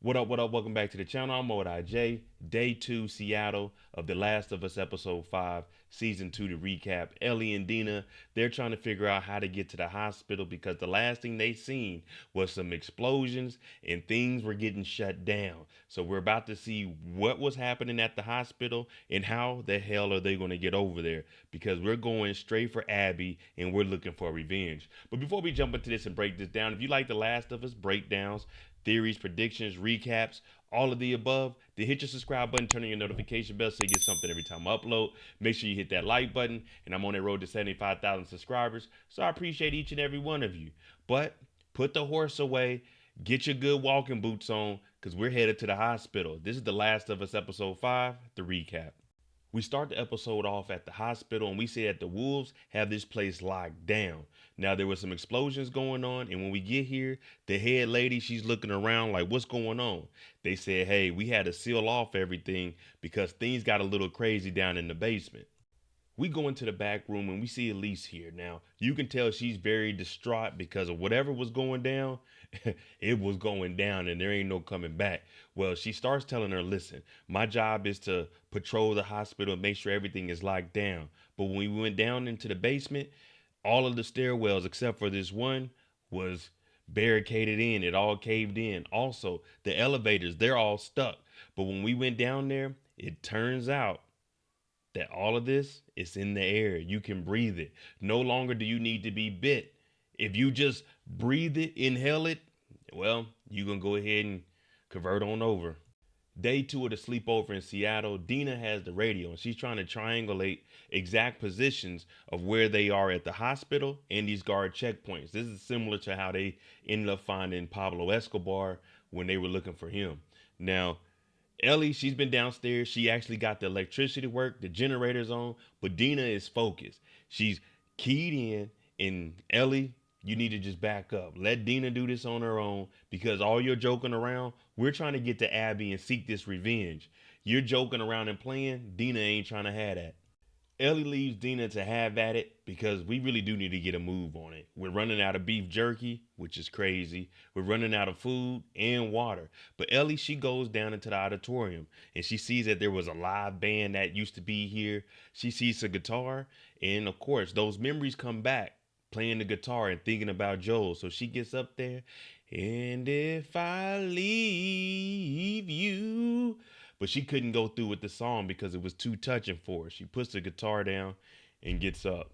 What up, what up? Welcome back to the channel. I'm Mod IJ. Day 2, Seattle of The Last of Us Episode 5, Season 2 to recap. Ellie and Dina, they're trying to figure out how to get to the hospital because the last thing they seen was some explosions and things were getting shut down. So we're about to see what was happening at the hospital and how the hell are they going to get over there, because we're going straight for Abby and we're looking for revenge. But before we jump into this and break this down, if you like The Last of Us breakdowns, theories, predictions, recaps, all of the above, then hit your subscribe button, turn on your notification bell so you get something every time I upload. Make sure you hit that like button, and I'm on that road to 75,000 subscribers, so I appreciate each and every one of you. But put the horse away, get your good walking boots on, because we're headed to the hospital. This is The Last of Us Episode 5, the recap. We start the episode off at the hospital and we see that the wolves have this place locked down. Now there was some explosions going on, and when we get here, the head lady, she's looking around like, what's going on? They said, hey, we had to seal off everything because things got a little crazy down in the basement. We go into the back room and we see Elise here. Now, you can tell she's very distraught because of whatever was going down. It was going down and there ain't no coming back. Well, she starts telling her, listen, my job is to patrol the hospital and make sure everything is locked down. But when we went down into the basement, all of the stairwells except for this one was barricaded in. It all caved in. Also, the elevators, they're all stuck. But when we went down there, it turns out that all of this is in the air. You can breathe it. No longer do you need to be bit. If you just breathe it, inhale it, well, you can go ahead and convert on over. Day 2 of the sleepover in Seattle, Dina has the radio and she's trying to triangulate exact positions of where they are at the hospital and these guard checkpoints. This is similar to how they ended up finding Pablo Escobar when they were looking for him. Now, Ellie, she's been downstairs. She actually got the electricity work, the generator's on, but Dina is focused. She's keyed in, and Ellie, you need to just back up. Let Dina do this on her own, because all you're joking around, we're trying to get to Abby and seek this revenge. You're joking around and playing, Dina ain't trying to have that. Ellie leaves Dina to have at it because we really do need to get a move on it. We're running out of beef jerky, which is crazy. We're running out of food and water. But Ellie, she goes down into the auditorium and she sees that there was a live band that used to be here. She sees a guitar, and of course, those memories come back, playing the guitar and thinking about Joel. So she gets up there, and if I leave you, but she couldn't go through with the song because it was too touching for her. She puts the guitar down and gets up.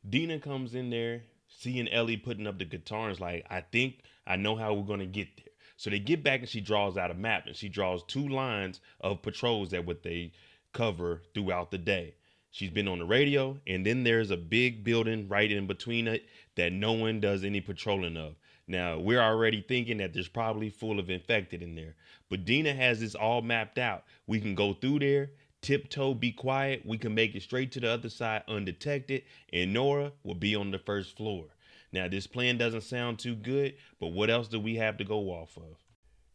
Dina comes in there, seeing Ellie putting up the guitar, and is like, I think I know how we're going to get there. So they get back and she draws out a map, and she draws 2 lines of patrols that what they cover throughout the day. She's been on the radio, and then there's a big building right in between it that no one does any patrolling of. Now, we're already thinking that there's probably full of infected in there. But Dina has this all mapped out. We can go through there, tiptoe, be quiet. We can make it straight to the other side undetected, and Nora will be on the first floor. Now, this plan doesn't sound too good, but what else do we have to go off of?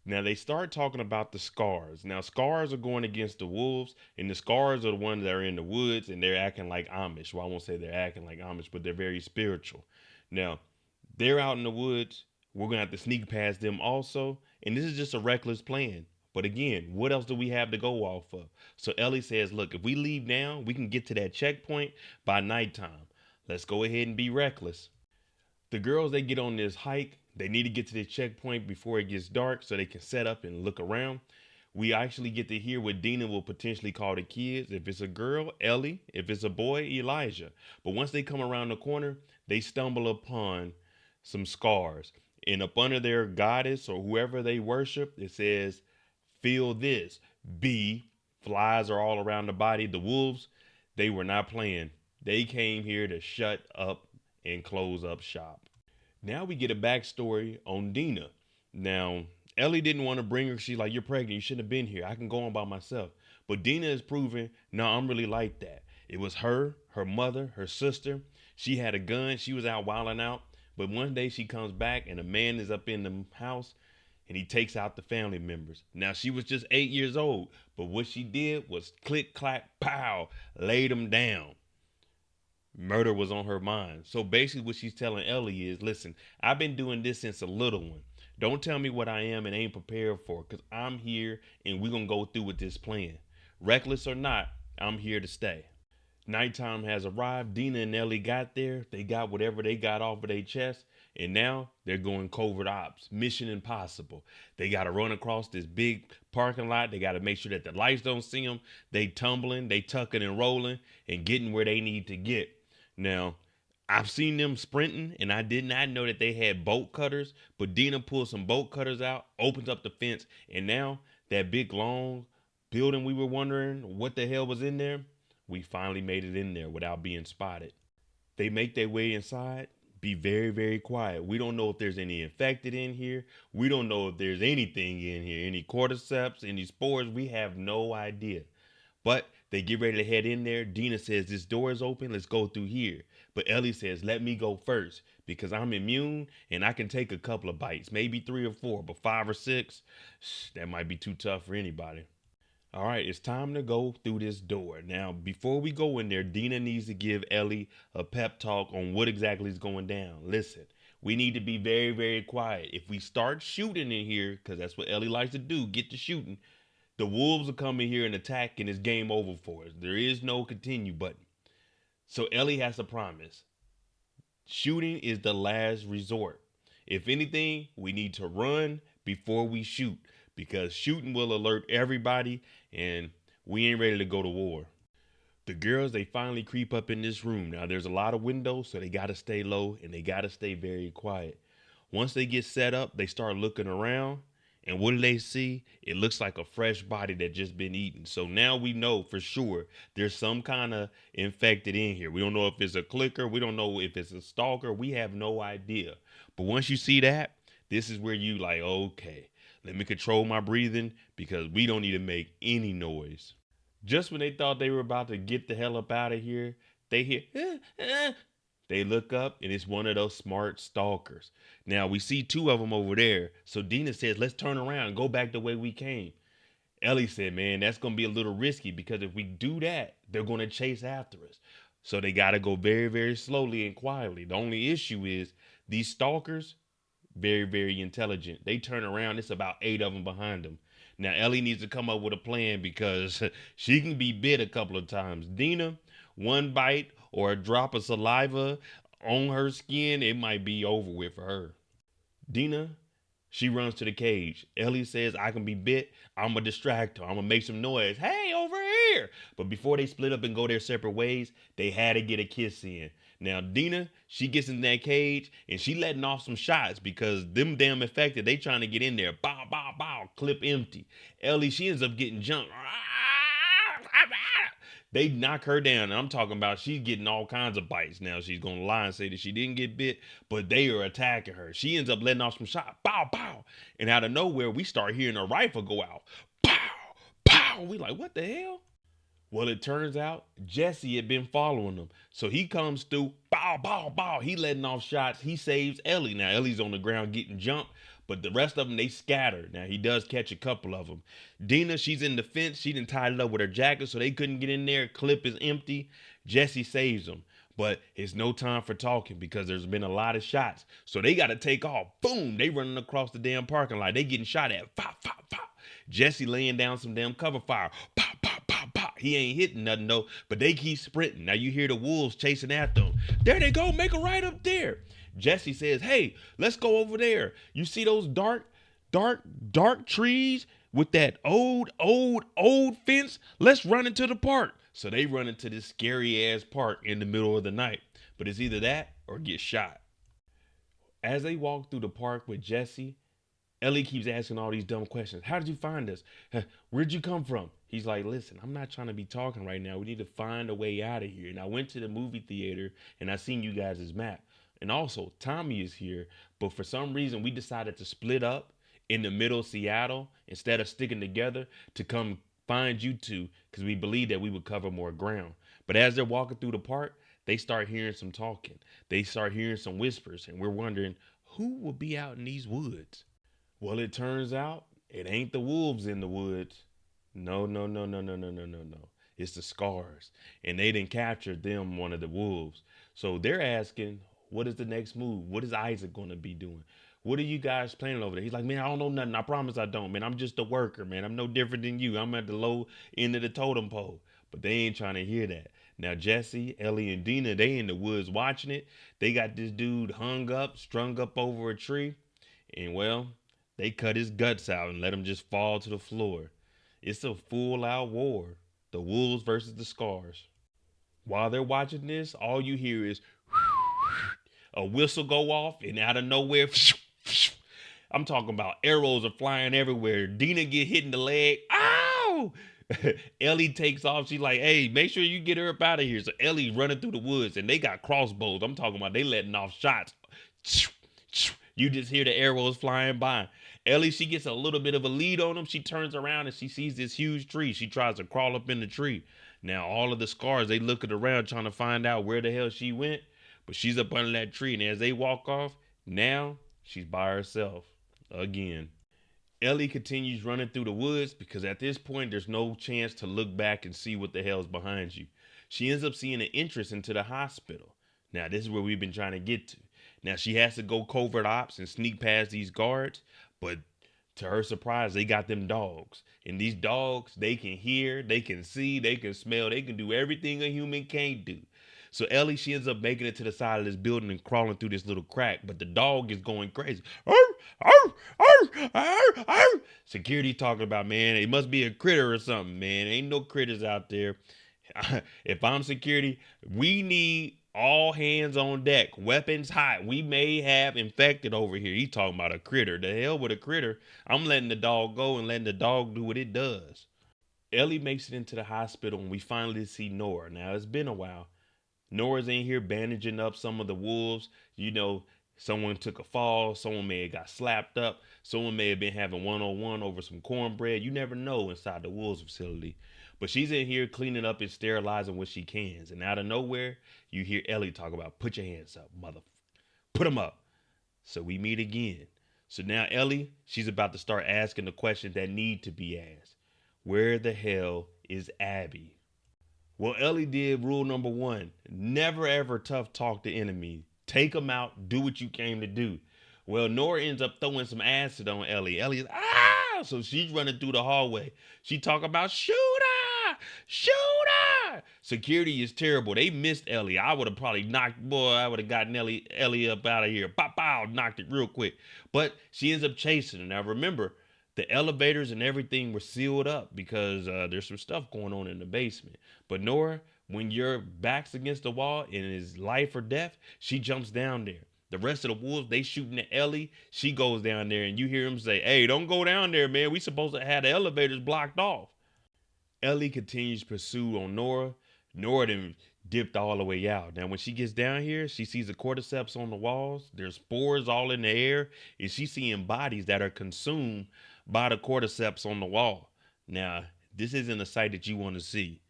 Now they start talking about the scars. Now scars are going against the wolves, and the scars are the ones that are in the woods, and they're acting like Amish. Well, I won't say they're acting like Amish, but they're very spiritual. Now they're out in the woods. We're gonna have to sneak past them also, and this is just a reckless plan. But again, what else do we have to go off of? So Ellie says, look, if we leave now, we can get to that checkpoint by nighttime. Let's go ahead and be reckless. The girls, they get on this hike. They need to get to the checkpoint before it gets dark so they can set up and look around. We actually get to hear what Dina will potentially call the kids. If it's a girl, Ellie. If it's a boy, Elijah. But once they come around the corner, they stumble upon some scars. And up under their goddess or whoever they worship, it says, feel this. B, flies are all around the body. The wolves, they were not playing. They came here to shut up and close up shop. Now we get a backstory on Dina. Now, Ellie didn't want to bring her. She's like, you're pregnant. You shouldn't have been here. I can go on by myself. But Dina is proving, no, I'm really like that. It was her mother, her sister. She had a gun. She was out wilding out. But one day she comes back and a man is up in the house and he takes out the family members. Now, she was just 8 years old. But what she did was click, clack, pow, laid them down. Murder was on her mind. So basically what she's telling Ellie is, listen, I've been doing this since a little one. Don't tell me what I am and ain't prepared for, because I'm here and we're going to go through with this plan. Reckless or not, I'm here to stay. Nighttime has arrived. Dina and Ellie got there. They got whatever they got off of their chest. And now they're going covert ops. Mission impossible. They got to run across this big parking lot. They got to make sure that the lights don't see them. They tumbling, they tucking and rolling and getting where they need to get. Now, I've seen them sprinting, and I did not know that they had bolt cutters. But Dina pulls some bolt cutters out, opens up the fence, and now that big long building we were wondering what the hell was in there, we finally made it in there without being spotted. They make their way inside. Be very, very quiet. We don't know if there's any infected in here. We don't know if there's anything in here, any cordyceps, any spores. We have no idea. But they get ready to head in there. Dina says, this door is open. Let's go through here. But Ellie says, let me go first because I'm immune and I can take a couple of bites, maybe 3 or 4, but 5 or 6, that might be too tough for anybody. All right, it's time to go through this door. Now, before we go in there, Dina needs to give Ellie a pep talk on what exactly is going down. Listen, we need to be very, very quiet. If we start shooting in here, because that's what Ellie likes to do, get to shooting, the wolves will come in here and attack and it's game over for us. There is no continue button. So Ellie has to promise. Shooting is the last resort. If anything, we need to run before we shoot, because shooting will alert everybody and we ain't ready to go to war. The girls, they finally creep up in this room. Now there's a lot of windows, so they got to stay low and they got to stay very quiet. Once they get set up, they start looking around, and what do they see? It looks like a fresh body that just been eaten. So now we know for sure there's some kind of infected in here. We don't know if it's a clicker. We don't know if it's a stalker. We have no idea. But once you see that, this is where you like, okay, let me control my breathing because we don't need to make any noise. Just when they thought they were about to get the hell up out of here, they hear, They look up and it's one of those smart stalkers. Now we see 2 of them over there. So Dina says, let's turn around and go back the way we came. Ellie said, man, that's going to be a little risky because if we do that, they're going to chase after us. So they got to go very, very slowly and quietly. The only issue is these stalkers, very, very intelligent. They turn around. It's about 8 of them behind them. Now, Ellie needs to come up with a plan because she can be bit a couple of times. Dina, one bite or a drop of saliva on her skin, it might be over with for her. Dina, she runs to the cage. Ellie says, I can be bit. I'm going to distract her. I'm going to make some noise. Hey, over here. But before they split up and go their separate ways, they had to get a kiss in. Now, Dina, she gets in that cage and she letting off some shots because them damn infected, they trying to get in there. Bow, bow, bow, clip empty. Ellie, she ends up getting jumped. They knock her down. And I'm talking about she's getting all kinds of bites. Now she's going to lie and say that she didn't get bit, but they are attacking her. She ends up letting off some shots. Bow, bow. And out of nowhere, we start hearing a rifle go out. Pow, pow. We like, what the hell? Well, it turns out Jesse had been following them. So he comes through, bow, bow, bow. He letting off shots. He saves Ellie. Now, Ellie's on the ground getting jumped, but the rest of them, they scatter. Now, he does catch a couple of them. Dina, she's in the fence. She done tied it up with her jacket so they couldn't get in there. Clip is empty. Jesse saves them. But it's no time for talking because there's been a lot of shots. So they got to take off. Boom. They running across the damn parking lot. They getting shot at. Pop, pop, pop. Jesse laying down some damn cover fire. Pop, pop, pop, pop. He ain't hitting nothing though, but they keep sprinting. Now you hear the wolves chasing after them. There they go. Make a right up there. Jesse says, hey, let's go over there. You see those dark trees with that old fence? Let's run into the park. So they run into this scary ass park in the middle of the night. But it's either that or get shot. As they walk through the park with Jesse, Ellie keeps asking all these dumb questions. How did you find us? Where'd you come from? He's like, listen, I'm not trying to be talking right now. We need to find a way out of here. And I went to the movie theater and I seen you guys' map. And also, Tommy is here. But for some reason, we decided to split up in the middle of Seattle instead of sticking together to come find you two because we believed that we would cover more ground. But as they're walking through the park, they start hearing some talking. They start hearing some whispers. And we're wondering, who will be out in these woods? Well, it turns out it ain't the wolves in the woods. No. It's the scars. And they didn't capture them, one of the wolves. So they're asking, What is the next move? What is Isaac going to be doing? What are you guys planning over there? He's like, man, I don't know nothing. I promise I don't, man. I'm just a worker, man. I'm no different than you. I'm at the low end of the totem pole. But they ain't trying to hear that. Now, Jesse, Ellie, and Dina, they in the woods watching it. They got this dude hung up, strung up over a tree. And, well, they cut his guts out and let him just fall to the floor. It's a full-out war. The wolves versus the scars. While they're watching this, all you hear is a whistle go off, and out of nowhere, I'm talking about arrows are flying everywhere. Dina get hit in the leg. Ow! Ellie takes off. She's like, hey, make sure you get her up out of here. So Ellie's running through the woods, and they got crossbows. I'm talking about they letting off shots. You just hear the arrows flying by. Ellie, she gets a little bit of a lead on them. She turns around and she sees this huge tree. She tries to crawl up in the tree. Now, all of the scars, they looking around trying to find out where the hell she went. But she's up under that tree. And as they walk off, now she's by herself again. Ellie continues running through the woods because at this point, there's no chance to look back and see what the hell's behind you. She ends up seeing an entrance into the hospital. Now, this is where we've been trying to get to. Now, she has to go covert ops and sneak past these guards, but to her surprise, they got them dogs. And these dogs, they can hear, they can see, they can smell, they can do everything a human can't do. So Ellie, she ends up making it to the side of this building and crawling through this little crack, but the dog is going crazy. Arr, arr, arr, arr, arr. Security talking about, man, it must be a critter or something, man. Ain't no critters out there. If I'm security, we need all hands on deck, weapons hot. We may have infected over here. He's talking about a critter. The hell with a critter. I'm letting the dog go and letting the dog do what it does. Ellie makes it into the hospital and we finally see Nora. Now, it's been a while. Nora's in here bandaging up some of the wolves. You know, someone took a fall. Someone may have got slapped up. Someone may have been having one-on-one over some cornbread. You never know inside the wolves facility. But she's in here cleaning up and sterilizing what she can. And out of nowhere, you hear Ellie talk about, put your hands up, mother. Put them up. So we meet again. So now Ellie, she's about to start asking the questions that need to be asked. Where the hell is Abby? Well, Ellie did rule number 1. Never ever tough talk the enemy. Take them out. Do what you came to do. Well, Nora ends up throwing some acid on Ellie. Ellie's, ah! So she's running through the hallway. She talk about, shoot her! Shoot her! Security is terrible. They missed Ellie. I would have probably I would have gotten Ellie up out of here. Pop, pow, knocked it real quick. But she ends up chasing her. Now, remember, the elevators and everything were sealed up because there's some stuff going on in the basement. But Nora, when your back's against the wall and it's life or death, she jumps down there. The rest of the wolves, they shooting at Ellie. She goes down there and you hear him say, hey, don't go down there, man. We supposed to have the elevators blocked off. Ellie continues to pursue on Nora. Nora then dipped all the way out. Now, when she gets down here, she sees the cordyceps on the walls. There's spores all in the air. And she's seeing bodies that are consumed by the cordyceps on the wall. Now, this isn't a sight that you want to see.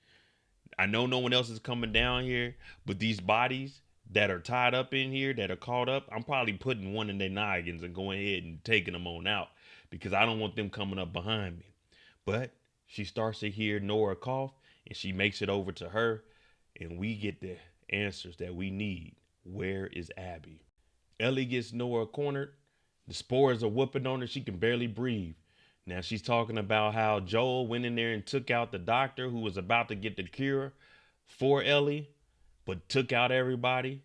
I know no one else is coming down here, but these bodies that are tied up in here, that are caught up, I'm probably putting one in their noggins and going ahead and taking them on out because I don't want them coming up behind me. But she starts to hear Nora cough and she makes it over to her and we get the answers that we need. Where is Abby? Ellie gets Nora cornered. The spores are whooping on her. She can barely breathe. Now she's talking about how Joel went in there and took out the doctor who was about to get the cure for Ellie, but took out everybody.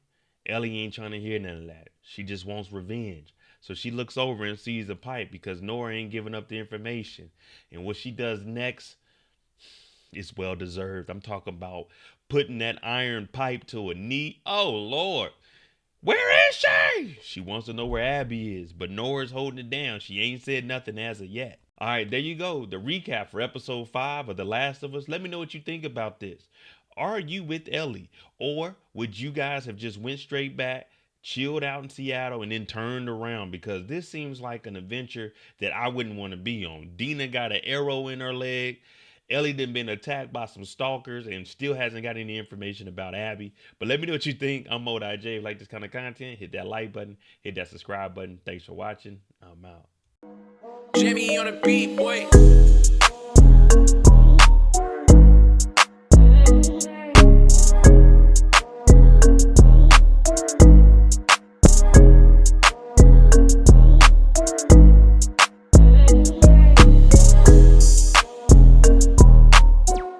Ellie ain't trying to hear none of that. She just wants revenge. So she looks over and sees a pipe because Nora ain't giving up the information. And what she does next is well deserved. I'm talking about putting that iron pipe to a knee. Oh, Lord. Where is she? She wants to know where Abby is, but Nora's holding it down. She ain't said nothing as of yet. All right, there you go. The recap for episode 5 of The Last of Us. Let me know what you think about this. Are you with Ellie? Or would you guys have just went straight back, chilled out in Seattle, and then turned around? Because this seems like an adventure that I wouldn't want to be on. Dina got an arrow in her leg. Ellie done been attacked by some stalkers and still hasn't got any information about Abby. But let me know what you think. I'm MoDI. If you like this kind of content, hit that like button, hit that subscribe button. Thanks for watching. I'm out. Jimmy on the beat, boy.